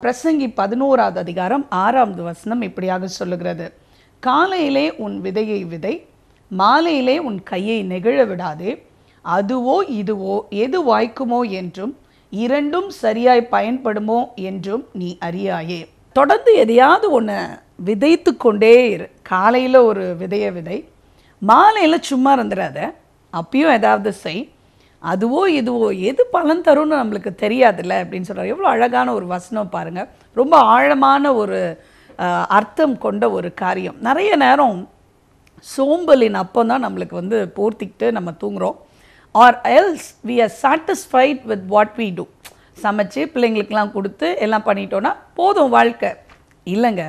பிரசங்கி 11வது அதிகாரம் 6வது வசனம் இப்படியாக சொல்லுகிறது. காலையிலே உன் விதையை விதை, மாலையிலே உன் கையை நெகிழ விடாதே. அதுவோ இதுவோ எது வாய்க்குமோ என்றும் இரண்டும் சரியாய் பயன்படுமோ என்றும் நீ அறியாயே. தொடர்ந்து எதையாவது ஒன்று விதைத்து கொண்டே இரு. காலையில் ஒரு விதையை விதை, மாலையில் சும்மா இருந்துடாத, அப்பயும் ஏதாவது செய். அதுவோ இதுவோ எது பலன் தரும்னு நம்மளுக்கு தெரியாதுல்ல அப்படின்னு சொல்கிறார். எவ்வளோ அழகான ஒரு வசனம் பாருங்கள். ரொம்ப ஆழமான ஒரு அர்த்தம் கொண்ட ஒரு காரியம். நிறைய நேரம் சோம்பலின் அப்போ தான் நம்மளுக்கு போர்த்திக்கிட்டு நம்ம தூங்குகிறோம். Or else we are satisfied with what we do. சமைச்சு பிள்ளைங்களுக்கெல்லாம் கொடுத்து எல்லாம் பண்ணிட்டோன்னா போதும் வாழ்க்கை. இல்லைங்க,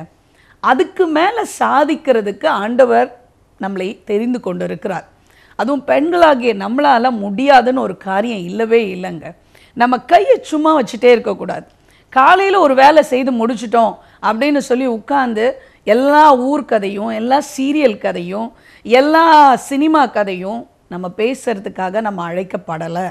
அதுக்கு மேலே சாதிக்கிறதுக்கு ஆண்டவர் நம்மளை தெரிந்து கொண்டு இருக்கிறார். அதுவும் பெண்களாகிய நம்மளால் முடியாதுன்னு ஒரு காரியம் இல்லவே இல்லைங்க. நம்ம கையை சும்மா வச்சுட்டே இருக்கக்கூடாது. காலையில் ஒரு வேலை செய்து முடிச்சிட்டோம் அப்படின்னு சொல்லி உட்காந்து எல்லா ஊர் கதையும், எல்லா சீரியல் கதையும், எல்லா சினிமா கதையும் நம்ம பேசுகிறதுக்காக நம்ம அழைக்கப்படலை.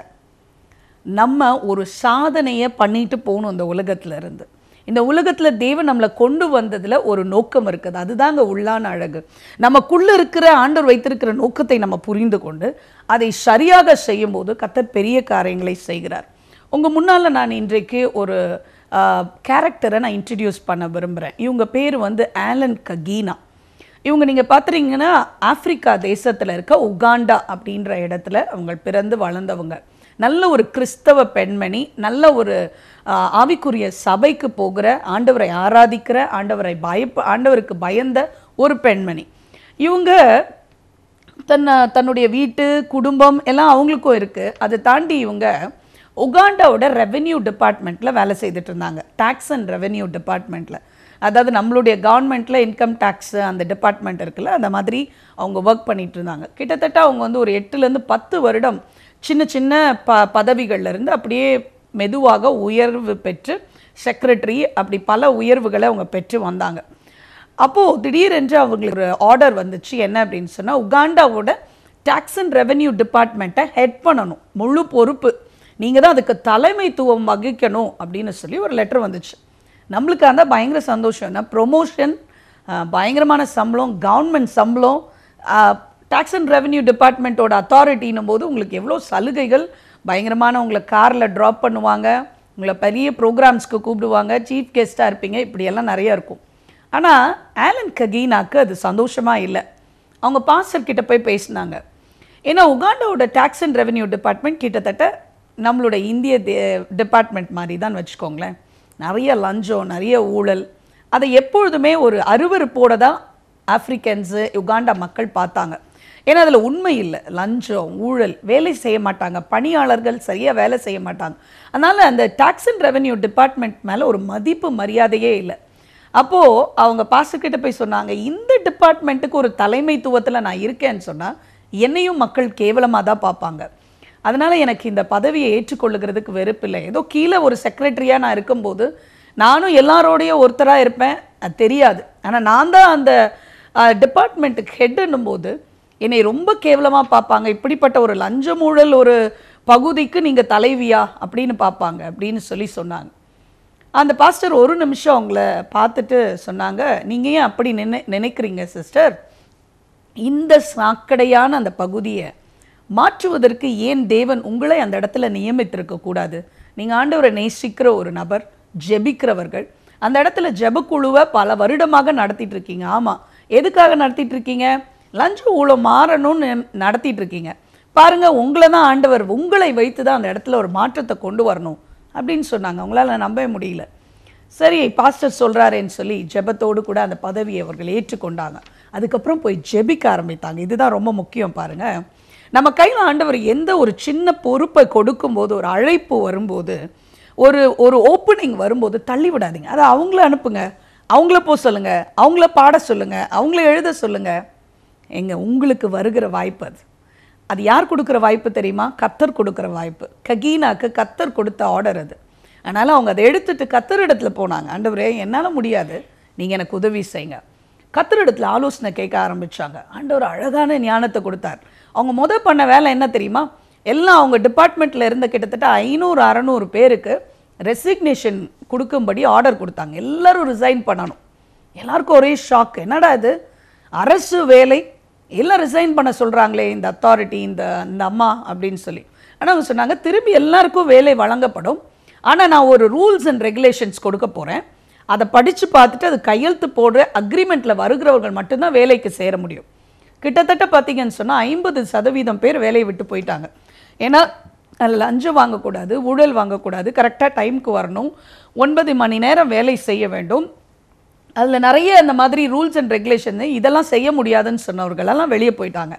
நம்ம ஒரு சாதனையை பண்ணிட்டு போகணும் இந்த உலகத்தில் இருந்து. இந்த உலகத்தில் தேவன் நம்மளை கொண்டு வந்ததில் ஒரு நோக்கம் இருக்குது. அதுதாங்க உள்ளான அழகு. நமக்குள்ளே இருக்கிற ஆண்டவர் வைத்திருக்கிற நோக்கத்தை நம்ம புரிந்து கொண்டு அதை சரியாக செய்யும்போது கர்த்தர் பெரிய காரியங்களை செய்கிறார். உங்கள் முன்னால் நான் இன்றைக்கு ஒரு கேரக்டரை நான் இன்ட்ரடியூஸ் பண்ண விரும்புகிறேன். இவங்க பேர் ஆலன் ககீனா. இவங்க நீங்கள் பார்த்துறீங்கன்னா ஆப்பிரிக்கா தேசத்தில் இருக்க உகாண்டா அப்படின்ற இடத்துல அவங்க பிறந்து வளர்ந்தவங்க. நல்ல ஒரு கிறிஸ்தவ பெண்மணி, நல்ல ஒரு ஆவிக்குரிய சபைக்கு போகிற, ஆண்டவரை ஆராதிக்கிற, ஆண்டவருக்கு பயந்த ஒரு பெண்மணி. இவங்க தன்னுடைய வீட்டு குடும்பம் எல்லாம் அவங்களுக்கும் இருக்குது. அதை தாண்டி இவங்க உகாண்டாவோட ரெவென்யூ டிபார்ட்மெண்ட்டில் வேலை செய்துட்டு இருந்தாங்க. டேக்ஸ் அண்ட் ரெவென்யூ டிபார்ட்மெண்ட்டில், அதாவது நம்மளுடைய கவர்மெண்ட்டில் இன்கம் டேக்ஸு அந்த டிபார்ட்மெண்ட் இருக்குல்ல, அந்த மாதிரி அவங்க ஒர்க் பண்ணிகிட்டு இருந்தாங்க. கிட்டத்தட்ட அவங்க ஒரு 8லேருந்து 10 வருடம் சின்ன சின்ன பதவிகள்லேருந்து அப்படியே மெதுவாக உயர்வு பெற்று செக்ரட்டரி அப்படி பல உயர்வுகளை அவங்க பெற்று வந்தாங்க. அப்போது திடீரென்று அவங்களுக்கு ஒரு ஆர்டர் வந்துச்சு. என்ன அப்படின்னு சொன்னால், உகாண்டாவோட டேக்ஸ் அண்ட் ரெவென்யூ டிபார்ட்மெண்ட்டை ஹெட் பண்ணணும், முழு பொறுப்பு நீங்கள் தான் அதுக்கு தலைமைத்துவம் வகிக்கணும் அப்படின்னு சொல்லி ஒரு லெட்டர் வந்துச்சு. நம்மளுக்கு அந்த பயங்கர சந்தோஷம். என்ன ப்ரொமோஷன், பயங்கரமான சம்பளம், கவர்மெண்ட் சம்பளம், டேக்ஸ் அண்ட் ரெவென்யூ டிபார்ட்மெண்ட்டோட அத்தாரிட்டின்னும் போது உங்களுக்கு எவ்வளோ சலுகைகள், பயங்கரமான உங்களை காரில் ட்ராப் பண்ணுவாங்க, உங்களை பெரிய ப்ரோக்ராம்ஸ்க்கு கூப்பிடுவாங்க, சீஃப் கெஸ்ட்டாக இருப்பீங்க, இப்படியெல்லாம் நிறையா இருக்கும். ஆனால் ஆலன் ககீனாக்கு அது சந்தோஷமாக இல்லை. அவங்க பாஸ்டர்கிட்ட போய் பேசினாங்க. ஏன்னா உகாண்டாவோட டேக்ஸ் அண்ட் ரெவென்யூ டிபார்ட்மெண்ட் கிட்டத்தட்ட நம்மளோட இந்திய டிபார்ட்மெண்ட் மாதிரி தான் வச்சுக்கோங்களேன். நிறைய லஞ்சம், நிறைய ஊழல், அதை எப்பொழுதுமே ஒரு அருவருப்போடு தான் ஆஃப்ரிக்கன்ஸு யுகாண்டா மக்கள் பார்த்தாங்க. ஏன்னா அதில் உண்மை இல்லை, லஞ்சம், ஊழல், வேலை செய்ய மாட்டாங்க, பணியாளர்கள் சரியாக வேலை செய்ய மாட்டாங்க. அதனால் அந்த டேக்ஸ் அண்ட் ரெவென்யூ டிபார்ட்மெண்ட் மேலே ஒரு மதிப்பு மரியாதையே இல்லை. அப்போது அவங்க பாஸ்டர்கிட்ட போய் சொன்னாங்க, இந்த டிபார்ட்மெண்ட்டுக்கு ஒரு தலைமைத்துவத்தில் நான் இருக்கேன்னு சொன்னால் என்னையும் மக்கள் கேவலமாக தான் பார்ப்பாங்க. அதனால் எனக்கு இந்த பதவியை ஏற்றுக்கொள்ளுகிறதுக்கு வெறுப்பில்லை. ஏதோ கீழே ஒரு செக்ரட்டரியாக நான் இருக்கும்போது நானும் எல்லாரோடையும் ஒருத்தராக இருப்பேன், அது தெரியாது. ஆனால் நான் தான் அந்த டிபார்ட்மெண்ட்டுக்கு ஹெட்டுன்னும் போது என்னை ரொம்ப கேவலமாக பார்ப்பாங்க. இப்படிப்பட்ட ஒரு லஞ்சம் ஊழல் ஒரு பகுதிக்கு நீங்கள் தலைவியா அப்படின்னு பார்ப்பாங்க அப்படின்னு சொல்லி சொன்னாங்க. அந்த பாஸ்டர் ஒரு நிமிஷம் அவங்கள பார்த்துட்டு சொன்னாங்க, நீங்கள் ஏன் அப்படி நினைக்கிறீங்க சிஸ்டர்? இந்த சாக்கடையான அந்த பகுதியை மாற்றுவதற்கு ஏன் தேவன் உங்களை அந்த இடத்துல நியமித்திருக்கக்கூடாது? நீங்கள் ஆண்டவரை நேசிக்கிற ஒரு நபர், ஜெபிக்கிறவர்கள், அந்த இடத்துல ஜெபக்குழுவை பல வருடமாக நடத்திட்டு இருக்கீங்க. ஆமாம், எதுக்காக நடத்திட்டு இருக்கீங்க? லஞ்சம் ஊழல் மாறணும்னு நடத்திட்டு இருக்கீங்க. பாருங்கள், உங்களை தான் ஆண்டவர் உங்களை வைத்து தான் அந்த இடத்துல ஒரு மாற்றத்தை கொண்டு வரணும் அப்படின்னு சொன்னாங்க. அவங்களால நம்பவே முடியல. சரி, பாஸ்டர் சொல்கிறாரேன்னு சொல்லி ஜெபத்தோடு கூட அந்த பதவியை அவர்கள் ஏற்றுக்கொண்டாங்க. அதுக்கப்புறம் போய் ஜெபிக்க ஆரம்பித்தாங்க. இதுதான் ரொம்ப முக்கியம். பாருங்கள், நம்ம கையில் ஆண்டவர் எந்த ஒரு சின்ன பொறுப்பை கொடுக்கும்போது, ஒரு அழைப்பு வரும்போது, ஒரு ஓப்பனிங் வரும்போது தள்ளி விடாதீங்க. அதை அவங்கள அனுப்புங்க, அவங்கள போக சொல்லுங்கள், அவங்கள பாட சொல்லுங்கள், அவங்கள எழுத சொல்லுங்கள். உங்களுக்கு வருகிற வாய்ப்பு அது யார் கொடுக்குற வாய்ப்பு தெரியுமா? கர்த்தர் கொடுக்குற வாய்ப்பு. ககீனாக்கு கர்த்தர் கொடுத்த ஆர்டர் அது. அதனால் அவங்க அதை எடுத்துட்டு கர்த்தரிடத்தில் போனாங்க. ஆண்டவரே, என்னால் முடியாது, நீங்கள் எனக்கு உதவி செய்யுங்க. கர்த்தரிடத்தில் ஆலோசனை கேட்க ஆரம்பித்தாங்க. ஆண்டவர் அழகான ஞானத்தை கொடுத்தார். அவங்க பண்ண வேலை என்ன தெரியுமா? எல்லாம் அவங்க டிபார்ட்மெண்ட்டில் இருந்த கிட்டத்தட்ட 500-600 பேருக்கு ரெசிக்னேஷன் கொடுக்கும்படி ஆர்டர் கொடுத்தாங்க. எல்லாரும் ரிசைன் பண்ணணும். எல்லாருக்கும் ஒரே ஷாக், என்னடா இது அரசு வேலை எல்லாம் ரிசைன் பண்ண சொல்கிறாங்களே இந்த அத்தாரிட்டி இந்த அம்மா அப்படின்னு சொல்லி. ஆனால் அவங்க சொன்னாங்க திரும்பி எல்லாருக்கும் வேலை வழங்கப்படும், ஆனால் நான் ஒரு ரூல்ஸ் அண்ட் ரெகுலேஷன்ஸ் கொடுக்க போகிறேன், அதை படித்து பார்த்துட்டு அது கையெழுத்து போடுற அக்ரிமெண்ட்டில் வருகிறவர்கள் மட்டும்தான் வேலைக்கு சேர முடியும். கிட்டத்தட்ட பார்த்தீங்கன்னு சொன்னால் 50% பேர் வேலையை விட்டு போயிட்டாங்க. ஏன்னா அதில் லஞ்சம் வாங்கக்கூடாது, ஊழல் வாங்கக்கூடாது, கரெக்டாக டைமுக்கு வரணும், 9 மணி நேரம் வேலை செய்ய வேண்டும், அதில் நிறைய அந்த மாதிரி ரூல்ஸ் அண்ட் ரெகுலேஷன் இதெல்லாம் செய்ய முடியாதுன்னு சொன்னவர்களெல்லாம் வெளியே போயிட்டாங்க.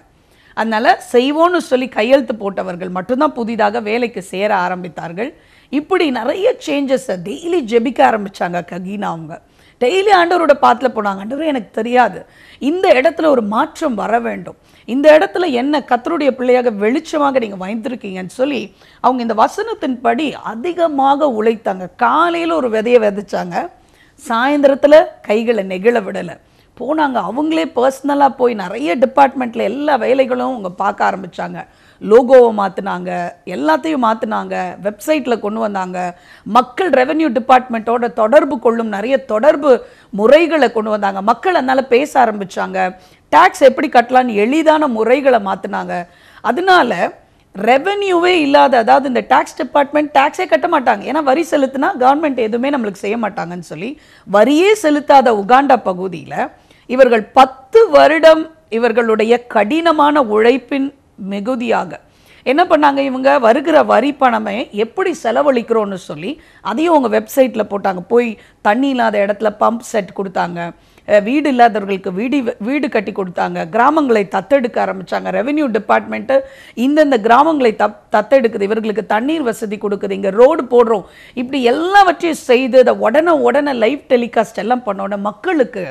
அதனால் செய்வோன்னு சொல்லி கையெழுத்து போட்டவர்கள் மட்டும்தான் புதிதாக வேலைக்கு சேர ஆரம்பித்தார்கள். இப்படி நிறைய சேஞ்சஸை டெய்லி ஜெபிக்க ஆரம்பித்தாங்க ககீனா. அவங்க டெய்லி ஆண்டவரோட பாத்தில் போனாங்க, ஆண்டவரே எனக்கு தெரியாது, இந்த இடத்துல ஒரு மாற்றம் வர வேண்டும், இந்த இடத்துல என்ன கர்த்தருடைய பிள்ளையாக வெளிச்சமாக நீங்கள் வைத்திருக்கீங்கன்னு சொல்லி அவங்க இந்த வசனத்தின்படி அதிகமாக உழைத்தாங்க. காலையில் ஒரு விதையை விதைச்சாங்க, சாயந்தரத்தில் கைகளை நெகிழ விடலை போனாங்க. அவங்களே பர்சனலாக போய் நிறைய டிபார்ட்மெண்ட்டில் எல்லா வேலைகளும் அவங்க பார்க்க ஆரம்பித்தாங்க. லோகோவை மாற்றினாங்க, எல்லாத்தையும் மாற்றினாங்க, வெப்சைட்டில் கொண்டு வந்தாங்க. மக்கள் ரெவென்யூ டிபார்ட்மெண்ட்டோட தொடர்பு கொள்ளும் நிறைய தொடர்பு முறைகளை கொண்டு வந்தாங்க. மக்கள் அதனால் பேச ஆரம்பித்தாங்க. டேக்ஸ் எப்படி கட்டலான்னு எளிதான முறைகளை மாற்றினாங்க. அதனால ரெவென்யூவே இல்லாத, அதாவது இந்த டேக்ஸ் டிபார்ட்மெண்ட் டேக்ஸே கட்ட மாட்டாங்க, ஏன்னா வரி செலுத்தினா கவர்மெண்ட் எதுவுமே நம்மளுக்கு செய்ய மாட்டாங்கன்னு சொல்லி வரியே செலுத்தாத உகாண்டா பகுதியில் இவர்கள் 10 வருடம் இவர்களுடைய கடினமான உழைப்பின் மிகுதியாக என்ன பண்ணாங்க, இவங்க வருகிற வரி பணமே எப்படி செலவழிக்கிறோன்னு சொல்லி அதையும் அவங்க வெப்சைட்டில் போட்டாங்க. போய் தண்ணி இல்லாத இடத்துல பம்ப் செட் கொடுத்தாங்க, வீடு இல்லாதவர்களுக்கு வீடு கட்டி கொடுத்தாங்க, கிராமங்களை தத்தெடுக்க ஆரம்பித்தாங்க. ரெவென்யூ டிபார்ட்மெண்ட்டு இந்தந்த கிராமங்களை தத்தெடுக்குது, இவர்களுக்கு தண்ணீர் வசதி கொடுக்குது, இங்கே ரோடு போடுறோம், இப்படி எல்லாவற்றையும் செய்து அதை உடனே லைவ் டெலிகாஸ்ட் எல்லாம் பண்ணோட மக்களுக்கு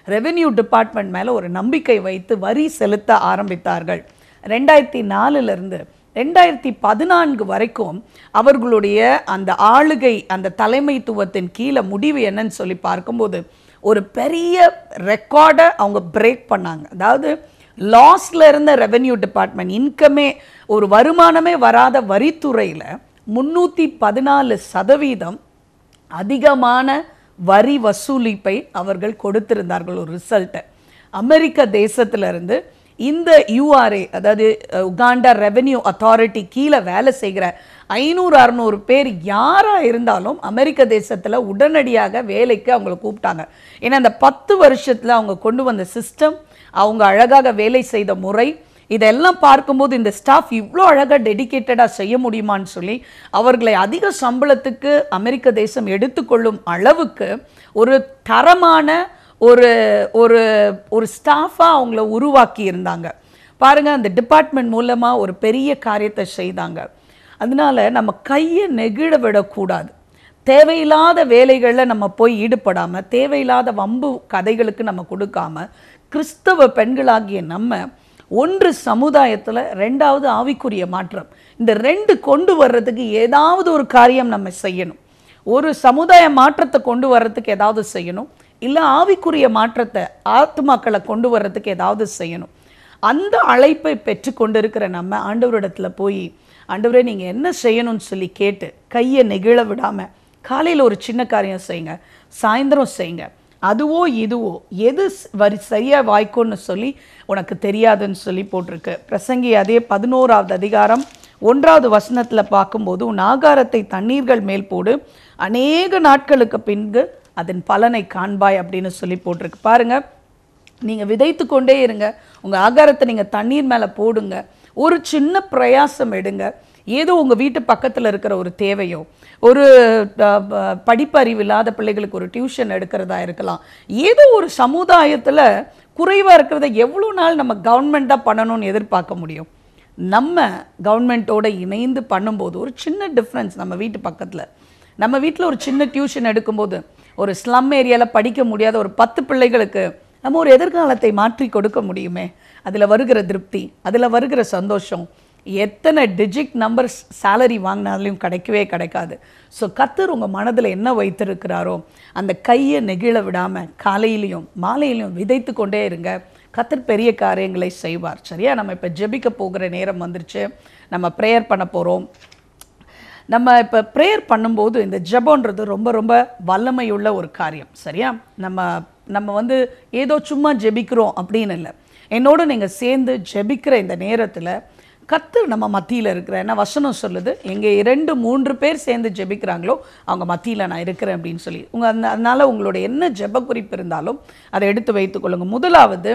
ரெவென்யூ டிபார்ட்மெண்ட் மேலே ஒரு நம்பிக்கை வைத்து வரி செலுத்த ஆரம்பித்தார்கள். 2004 2014 வரைக்கும் அவர்களுடைய அந்த ஆளுகை, அந்த தலைமைத்துவத்தின் கீழே முடிவு என்னன்னு சொல்லி பார்க்கும்போது ஒரு பெரிய ரெக்கார்டை அவங்க பிரேக் பண்ணாங்க. அதாவது லாஸ்ல இருந்த ரெவென்யூ டிபார்ட்மெண்ட் இன்கமே, ஒரு வருமானமே வராத வரித்துறையில் 314% அதிகமான வரி வசூலிப்பை அவர்கள் கொடுத்திருந்தார்கள். ஒரு ரிசல்ட்டை அமெரிக்க தேசத்திலிருந்து இந்த யூஆர்ஏ, அதாவது உகாண்டா ரெவென்யூ அத்தாரிட்டி கீழே வேலை செய்கிற 500-600 பேர் யாராக இருந்தாலும் அமெரிக்க தேசத்தில் உடனடியாக வேலைக்கு அவங்களை கூப்பிட்டாங்க. ஏன்னா அந்த 10 வருஷத்தில் அவங்க கொண்டு வந்த சிஸ்டம், அவங்க அழகாக வேலை செய்த முறை, இதெல்லாம் பார்க்கும்போது இந்த ஸ்டாஃப் இவ்வளோ அழகாக டெடிக்கேட்டடாக செய்ய முடியுமான்னு சொல்லி அவர்களை அதிக சம்பளத்துக்கு அமெரிக்க தேசம் எடுத்துக்கொள்ளும் அளவுக்கு ஒரு தரமான ஒரு ஒரு ஒரு ஸ்டாஃபாக அவங்கள உருவாக்கி இருந்தாங்க. பாருங்கள், அந்த டிபார்ட்மெண்ட் மூலமாக ஒரு பெரிய காரியத்தை செய்தாங்க. அதனால நம்ம கையை நெகிழ விடக்கூடாது. தேவையில்லாத வேலைகளில் நம்ம போய் ஈடுபடாமல், தேவையில்லாத வம்பு கதைகளுக்கு நம்ம கொடுக்காம, கிறிஸ்தவ பெண்களாகிய நம்ம ஒன்று சமுதாயத்தில், 2வது ஆவிக்குரிய மாற்றம், இந்த 2 கொண்டு வர்றதுக்கு ஏதாவது ஒரு காரியம் நம்ம செய்யணும். ஒரு சமுதாய மாற்றத்தை கொண்டு வர்றதுக்கு ஏதாவது செய்யணும், இல்லை ஆவிக்குரிய மாற்றத்தை ஆத்மாக்களை கொண்டு வர்றதுக்கு ஏதாவது செய்யணும். அந்த அழைப்பை பெற்று கொண்டு இருக்கிற நம்ம ஆண்டவரிடத்தில் போய், ஆண்டவரே நீங்கள் என்ன செய்யணும்னு சொல்லி கேட்டு கையை நெகிழ விடாமல் காலையில் ஒரு சின்ன காரியம் செய்யுங்க, சாயந்தரம் செய்யுங்க, அதுவோ இதுவோ எது சரியாக வாய்க்கும்னு சொல்லி உனக்கு தெரியாதுன்னு சொல்லி போட்டிருக்கு. பிரசங்கி அதே 11வது அதிகாரம் 1வது வசனத்தில் பார்க்கும்போது, உன் ஆகாரத்தை தண்ணீர்கள் மேல் போடு, அநேக நாட்களுக்கு பின்பு அதன் பலனை காண்பாய் அப்படின்னு சொல்லி போட்டிருக்கு. பாருங்கள், நீங்கள் விதைத்து கொண்டே இருங்க, உங்கள் ஆகாரத்தை நீங்கள் தண்ணீர் மேலே போடுங்க, ஒரு சின்ன பிரயாசம் எடுங்க. ஏதோ உங்கள் வீட்டு பக்கத்தில் இருக்கிற ஒரு தேவையோ, ஒரு படிப்பறிவு இல்லாத பிள்ளைகளுக்கு ஒரு டியூஷன் எடுக்கிறதா இருக்கலாம், ஏதோ ஒரு சமுதாயத்தில் குறைவாக இருக்கிறத எவ்வளோ நாள் நம்ம கவர்மெண்ட்டாக பண்ணணும்னு எதிர்பார்க்க முடியும்? நம்ம கவர்மெண்ட்டோடு இணைந்து பண்ணும்போது ஒரு சின்ன டிஃப்ரென்ஸ். நம்ம வீட்டு பக்கத்தில், நம்ம வீட்டில் ஒரு சின்ன டியூஷன் எடுக்கும்போது ஒரு ஸ்லம் ஏரியாவில் படிக்க முடியாத ஒரு 10 பிள்ளைகளுக்கு நம்ம ஒரு எதிர்காலத்தை மாற்றி கொடுக்க முடியுமே. அதில் வருகிற திருப்தி, அதில் வருகிற சந்தோஷம் எத்தனை டிஜிட் நம்பர்ஸ் சேலரி வாங்கினாலையும் கிடைக்கவே கிடைக்காது. ஸோ கர்த்தர் உங்கள் மனதில் என்ன வைத்திருக்கிறாரோ அந்த கையை நெகிழ விடாமல் காலையிலையும் மாலையிலையும் விதைத்து கொண்டே இருங்க. கர்த்தர் பெரிய காரியங்களை செய்வார். சரியா? நம்ம இப்போ ஜெபிக்க போகிற நேரம் வந்துருச்சு. நம்ம ப்ரேயர் பண்ண போகிறோம். நம்ம இப்போ ப்ரேயர் பண்ணும்போது இந்த ஜெபம்ன்றது ரொம்ப ரொம்ப வல்லமையுள்ள ஒரு காரியம், சரியா? நம்ம வந்து ஏதோ சும்மா ஜெபிக்கிறோம் அப்படின்னு இல்லை. என்னோடு நீங்கள் சேர்ந்து ஜெபிக்கிற இந்த நேரத்தில் கர்த்தர் நம்ம மத்தியில் இருக்கிற, என்ன வசனம் சொல்லுது, எங்கே 2-3 பேர் சேர்ந்து ஜெபிக்கிறாங்களோ அவங்க மத்தியில் நான் இருக்கிறேன் அப்படின்னு சொல்லி. அதனால் உங்களோட என்ன ஜெப குறிப்பு இருந்தாலும் அதை எடுத்து வைத்துக்கொள்ளுங்க. முதலாவது,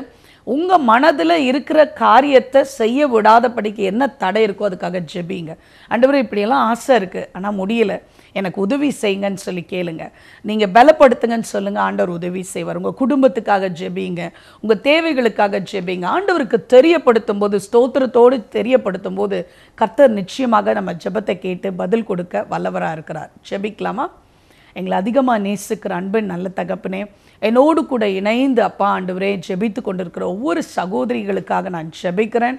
உங்கள் மனதில் இருக்கிற காரியத்தை செய்ய விடாதபடிக்கு என்ன தடை இருக்கோ அதுக்காக ஜெபிங்க. ஆண்டவரே இப்படியெல்லாம் ஆசை இருக்குது ஆனால் முடியலை, எனக்கு உதவி செய்யுங்கன்னு சொல்லி கேளுங்க. நீங்கள் பலப்படுத்துங்கன்னு சொல்லுங்கள், ஆண்டவர் உதவி செய்வார். உங்கள் குடும்பத்துக்காக ஜெபிங்க, உங்கள் தேவைகளுக்காக ஜெபிங்க. ஆண்டவருக்கு தெரியப்படுத்தும் போது, ஸ்தோத்திரத்தோடு தெரியப்படுத்தும் போது கர்த்தர் நிச்சயமாக நம்ம ஜெபத்தை கேட்டு பதில் கொடுக்க வல்லவராக இருக்கிறார். ஜெபிக்கலாமா? எங்களை அதிகமாக நேசிக்கிற அன்பின் நல்ல தகப்பனே, என்னோடு கூட இணைந்து அப்பா ஆண்டவரே ஜெபித்து கொண்டிருக்கிற ஒவ்வொரு சகோதரிகளுக்காக நான் ஜெபிக்கிறேன்.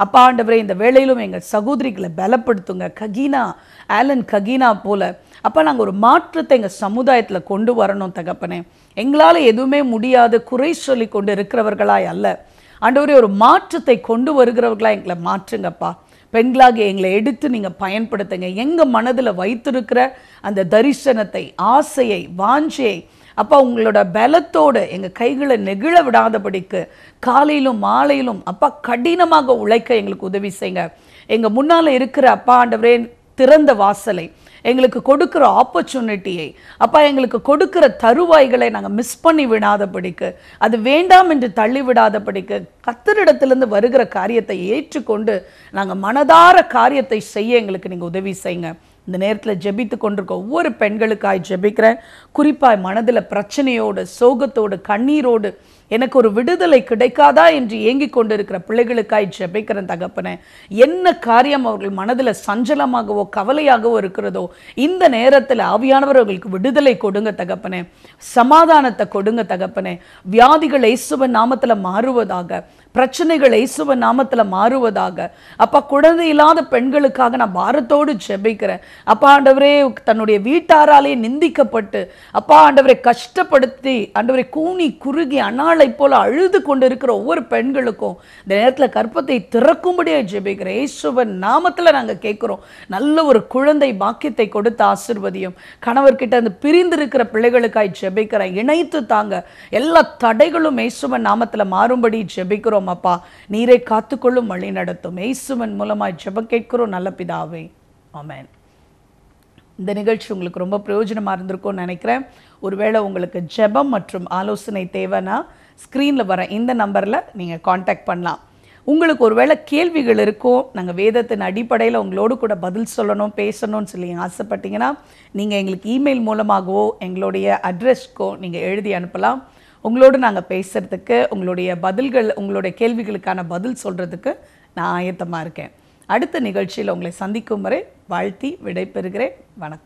அப்பா ஆண்டவரே, இந்த வேளையிலும் எங்கள் சகோதரிகளை பலப்படுத்துங்க. ககீனா போல அப்பா நாங்கள் ஒரு மாற்றத்தை எங்கள் சமுதாயத்தில் கொண்டு வரணும் தகப்பனே. எங்களால் எதுவுமே முடியாது குறை சொல்லி கொண்டு இருக்கிறவர்களாய் அல்ல ஆண்டவரே, ஒரு மாற்றத்தை கொண்டு வருகிறவர்களாக எங்களை மாற்றுங்கப்பா. பெண்களாக எங்களை எடுத்து நீங்கள் பயன்படுத்துங்க. எங்கள் மனதில் வைத்திருக்கிற அந்த தரிசனத்தை, ஆசையை, வாஞ்சையை அப்பா உங்களோட பலத்தோடு எங்கள் கைகளை நெகிழ விடாதபடிக்கு காலையிலும் மாலையிலும் அப்பா கடினமாக உழைக்க எங்களுக்கு உதவி செய்யுங்க. எங்கள் முன்னால் இருக்கிற அப்பா ஆண்டவரே திறந்த வாசலை, எங்களுக்கு கொடுக்குற ஆப்பர்ச்சுனிட்டியை, அப்பா எங்களுக்கு கொடுக்குற தருவாய்களை நாங்கள் மிஸ் பண்ணி விடாதபடிக்கு, அது வேண்டாம் என்று தள்ளி விடாதபடிக்கு, கர்த்தரிடத்திலிருந்து வருகிற காரியத்தை ஏற்றுக்கொண்டு நாங்கள் மனதார காரியத்தை செய்ய எங்களுக்கு நீங்கள் உதவி செய்யுங்க. இந்த நேரத்தில் ஜெபித்து கொண்டிருக்க ஒவ்வொரு பெண்களுக்காய் ஜெபிக்கிறேன். குறிப்பாக மனதில் பிரச்சனையோடு, சோகத்தோடு, கண்ணீரோடு எனக்கு ஒரு விடுதலை கிடைக்காதா என்று ஏங்கி கொண்டிருக்கிற பிள்ளைகளுக்காய் ஜெபிக்கிறேன் தகப்பனே. என்ன காரியம் அவர்கள் மனதில் சஞ்சலமாகவோ கவலையாகவோ இருக்கிறதோ இந்த நேரத்தில் ஆவியானவர் அவர்களுக்கு விடுதலை கொடுங்க தகப்பனே, சமாதானத்தை கொடுங்க தகப்பனே. வியாதிகள் இயேசுவின் நாமத்தில் மாறுவதாக, பிரச்சனைகள் இயேசுவின் நாமத்தில் மாறுவதாக. அப்பா குழந்தை இல்லாத பெண்களுக்காக நான் பாரத்தோடு ஜெபிக்கிறேன். அப்பா ஆண்டவரே தன்னுடைய வீட்டாராலே நிந்திக்கப்பட்டு அப்பா ஆண்டவரை கஷ்டப்படுத்தி ஆண்டவரை கூனி குறுகி அண்ணாளை போல அழுது கொண்டு இருக்கிற ஒவ்வொரு பெண்களுக்கும் இந்த நேரத்தில் கற்பத்தை திறக்கும்படியே ஜெபிக்கிறேன். இயேசுவின் நாமத்தில் நாங்கள் கேட்குறோம், நல்ல ஒரு குழந்தை பாக்கியத்தை கொடுத்து ஆசீர்வதியும். கணவர்கிட்ட அந்த பிரிந்திருக்கிற பிள்ளைகளுக்காய் ஜெபிக்கிறேன், இணைத்து தாங்க. எல்லா தடைகளும் இயேசுவின் நாமத்தில் மாறும்படி ஜெபிக்கிறோம். அப்பா நீரை காத்துக்கொள்ளும், வழி நடத்தும். இயேசுவின் மூலமாய் ஜெபம் கேட்கிறோம் நல்ல பிதாவே, ஆமென். இந்த நிகழ்ச்சி உங்களுக்கு ரொம்ப பிரயோஜனமாக இருந்திருக்கும்னு நினைக்கிறேன். ஒருவேளை உங்களுக்கு ஜெபம் மற்றும் ஆலோசனை தேவைன்னா ஸ்க்ரீனில் வர இந்த நம்பரில் நீங்கள் காண்டாக்ட் பண்ணலாம். உங்களுக்கு ஒருவேளை கேள்விகள் இருக்கும், நாங்கள் வேதத்தின் அடிப்படையில் உங்களோடு கூட பதில் சொல்லணும், பேசணும்னு சொல்லி ஆசைப்பட்டீங்கன்னா நீங்கள் எங்களுக்கு இமெயில் மூலமாகவோ எங்களுடைய அட்ரஸ்க்கோ நீங்கள் எழுதி அனுப்பலாம். உங்களோடு நாங்கள் பேசுகிறதுக்கு, உங்களுடைய பதில்கள், உங்களுடைய கேள்விகளுக்கான பதில் சொல்கிறதுக்கு நான் ஆயத்தமாக இருக்கேன். அடுத்த நிகழ்ச்சியில் உங்களை சந்திக்கும் வரை வாழ்த்தி விடைபெறுகிறேன். வணக்கம்.